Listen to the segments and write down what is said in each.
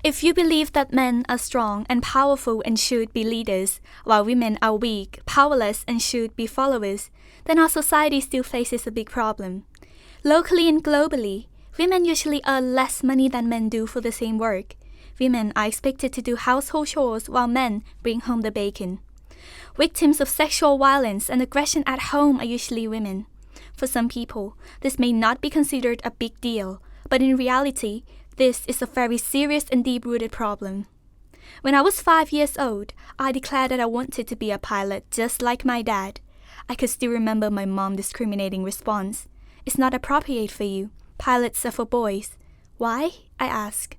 If you believe that men are strong and powerful and should be leaders, while women are weak, powerless, and should be followers, then our society still faces a big problem. Locally and globally, women usually earn less money than men do for the same work. Women are expected to do household chores while men bring home the bacon. Victims of sexual violence and aggression at home are usually women. For some people, this may not be considered a big deal, but in reality, this is a very serious and deep-rooted problem. When I was 5 years old, I declared that I wanted to be a pilot just like my dad. I could still remember my mom's discriminating response. It's not appropriate for you. Pilots are for boys. Why? I asked.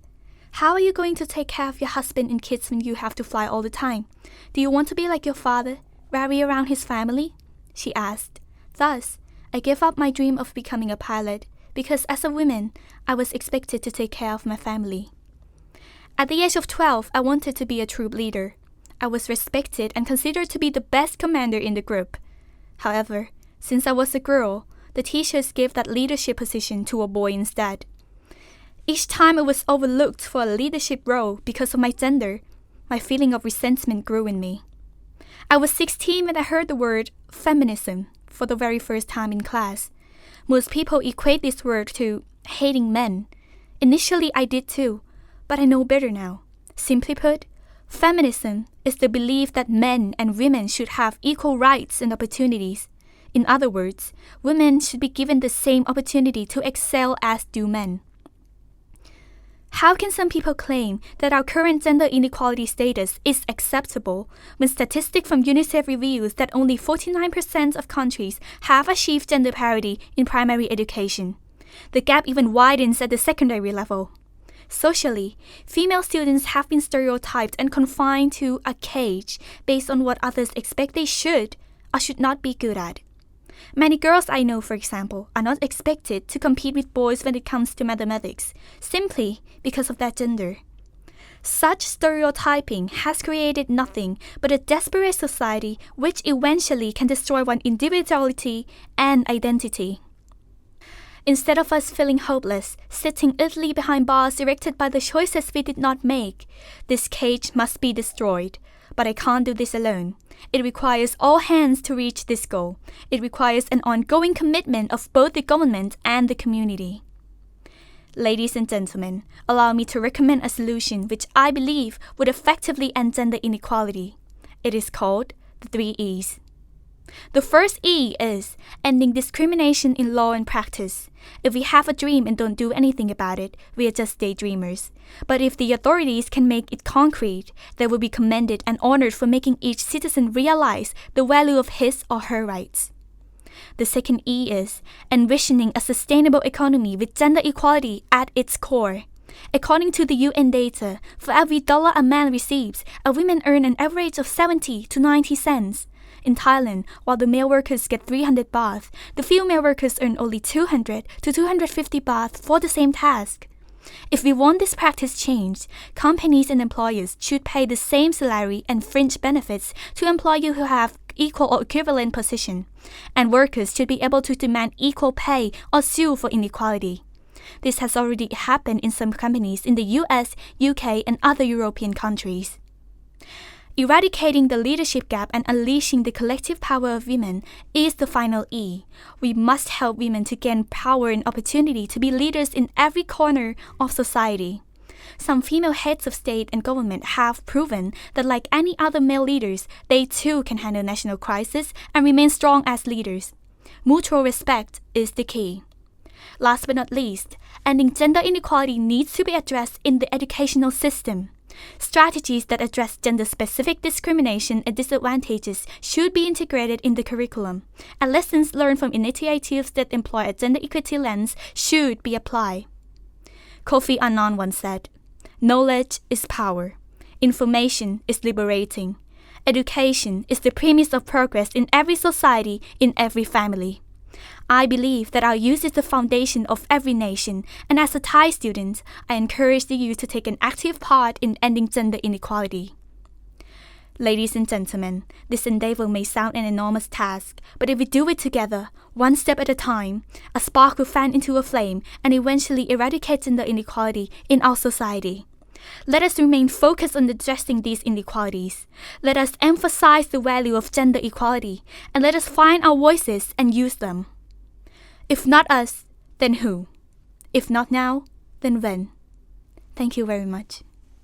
How are you going to take care of your husband and kids when you have to fly all the time? Do you want to be like your father, rally around his family? She asked. Thus, I gave up my dream of becoming a pilot because as a woman, I was expected to take care of my family. At the age of 12, I wanted to be a troop leader. I was respected and considered to be the best commander in the group. However, since I was a girl, the teachers gave that leadership position to a boy instead. Each time I was overlooked for a leadership role because of my gender, my feeling of resentment grew in me. I was 16 when I heard the word feminism for the very first time in class. Most people equate this word to hating men. Initially, I did too, but I know better now. Simply put, feminism is the belief that men and women should have equal rights and opportunities. In other words, women should be given the same opportunity to excel as do men. How can some people claim that our current gender inequality status is acceptable when statistics from UNICEF reveals that only 49% of countries have achieved gender parity in primary education? The gap even widens at the secondary level. Socially, female students have been stereotyped and confined to a cage based on what others expect they should or should not be good at. Many girls I know, for example, are not expected to compete with boys when it comes to mathematics, simply because of their gender. Such stereotyping has created nothing but a desperate society which eventually can destroy one's individuality and identity. Instead of us feeling hopeless, sitting idly behind bars erected by the choices we did not make, this cage must be destroyed. But I can't do this alone. It requires all hands to reach this goal. It requires an ongoing commitment of both the government and the community. Ladies and gentlemen, allow me to recommend a solution which I believe would effectively end gender inequality. It is called the 3 E's. The first E is ending discrimination in law and practice. If we have a dream and don't do anything about it, we are just daydreamers. But if the authorities can make it concrete, they will be commended and honored for making each citizen realize the value of his or her rights. The second E is envisioning a sustainable economy with gender equality at its core. According to the UN data, for every dollar a man receives, a woman earns an average of 70 to 90 cents. In Thailand, while the male workers get 300 baht, the female workers earn only 200 to 250 baht for the same task. If we want this practice changed, companies and employers should pay the same salary and fringe benefits to employees who have equal or equivalent position, and workers should be able to demand equal pay or sue for inequality. This has already happened in some companies in the US, UK, and other European countries. Eradicating the leadership gap and unleashing the collective power of women is the final E. We must help women to gain power and opportunity to be leaders in every corner of society. Some female heads of state and government have proven that like any other male leaders, they too can handle national crisis and remain strong as leaders. Mutual respect is the key. Last but not least, ending gender inequality needs to be addressed in the educational system. Strategies that address gender-specific discrimination and disadvantages should be integrated in the curriculum, and lessons learned from initiatives that employ a gender equity lens should be applied. Kofi Annan once said, "Knowledge is power. Information is liberating. Education is the premise of progress in every society, in every family." I believe that our youth is the foundation of every nation, and as a Thai student, I encourage the youth to take an active part in ending gender inequality. Ladies and gentlemen, this endeavor may sound an enormous task, but if we do it together, one step at a time, a spark will fan into a flame and eventually eradicate gender inequality in our society. Let us remain focused on addressing these inequalities. Let us emphasize the value of gender equality, and let us find our voices and use them. If not us, then who? If not now, then when? Thank you very much.